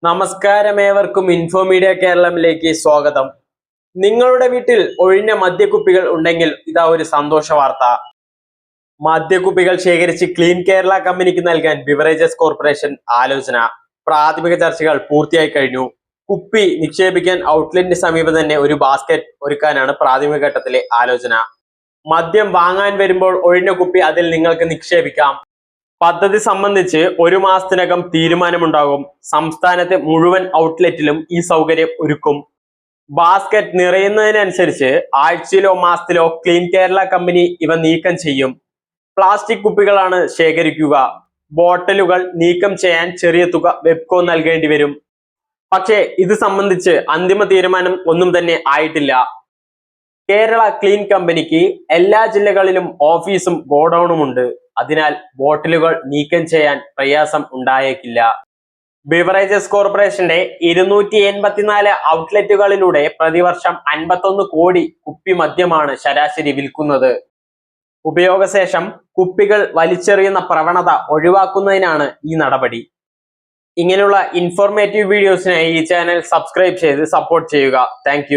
നമസ്കാരമേവർക്കും Infomedia കേരളത്തിലേക്ക് സ്വാഗതം. നിങ്ങളുടെ വീട്ടിൽ ഒഴിഞ്ഞ മദ്യക്കുപ്പികൾ ഉണ്ടെങ്കിൽ ഇതാ ഒരു സന്തോഷ വാർത്ത. മദ്യക്കുപ്പികൾ ശേഖരിച്ച് ക്ലീൻ കേരള കമ്പനിക്ക് നൽകാൻ ബിവറേജസ് കോർപ്പറേഷൻ ആലോചന. പ്രാഥമിക ചർച്ചകൾ പൂർത്തിയായി കഴിഞ്ഞു. കുപ്പി നിക്ഷേപിക്കാൻ ഔട്ട്ലെറ്റിന് സമീപം തന്നെ ഒരു ബാസ്ക്കറ്റ് ഒരുക്കാനാണ് പ്രാഥമിക ഘട്ടത്തിലെ ആലോചന. മദ്യം വാങ്ങാൻ വരുമ്പോൾ ഒഴിഞ്ഞ കുപ്പി അതിൽ നിങ്ങൾക്ക് നിക്ഷേപിക്കാം. പദ്ധതി സംബന്ധിച്ച് ഒരു മാസത്തിനകം തീരുമാനമുണ്ടാകും. സംസ്ഥാനത്തെ മുഴുവൻ ഔട്ട്ലെറ്റിലും ഈ സൗകര്യം ഒരുക്കും. ബാസ്ക്കറ്റ് നിറയുന്നതിനനുസരിച്ച് ആഴ്ചയിലോ മാസത്തിലോ ക്ലീൻ കേരള കമ്പനി ഇവ നീക്കം ചെയ്യും. പ്ലാസ്റ്റിക് കുപ്പികളാണ് ശേഖരിക്കുക. ബോട്ടലുകൾ നീക്കം ചെയ്യാൻ ചെറിയ തുക വെബ്കോ നൽകേണ്ടി വരും. പക്ഷേ ഇത് സംബന്ധിച്ച് അന്തിമ തീരുമാനം ഒന്നും തന്നെ ആയിട്ടില്ല. കേരള ക്ലീൻ കമ്പനിക്ക് എല്ലാ ജില്ലകളിലും ഓഫീസും ഗോഡൌണുമുണ്ട്. അതിനാൽ ബോട്ടിലുകൾ നീക്കം ചെയ്യാൻ പ്രയാസം ഉണ്ടായേക്കില്ല. ബിവറേജസ് കോർപ്പറേഷന്റെ 284 ഔട്ട്ലെറ്റുകളിലൂടെ പ്രതിവർഷം 51 കോടി കുപ്പി മദ്യമാണ് ശരാശരി വിൽക്കുന്നത്. ഉപയോഗശേഷം കുപ്പികൾ വലിച്ചെറിയുന്ന പ്രവണത ഒഴിവാക്കുന്നതിനാണ് ഈ നടപടി. ഇങ്ങനെയുള്ള ഇൻഫോർമേറ്റീവ് വീഡിയോസിനായി ഈ ചാനൽ സബ്സ്ക്രൈബ് ചെയ്ത് സപ്പോർട്ട് ചെയ്യുക. താങ്ക്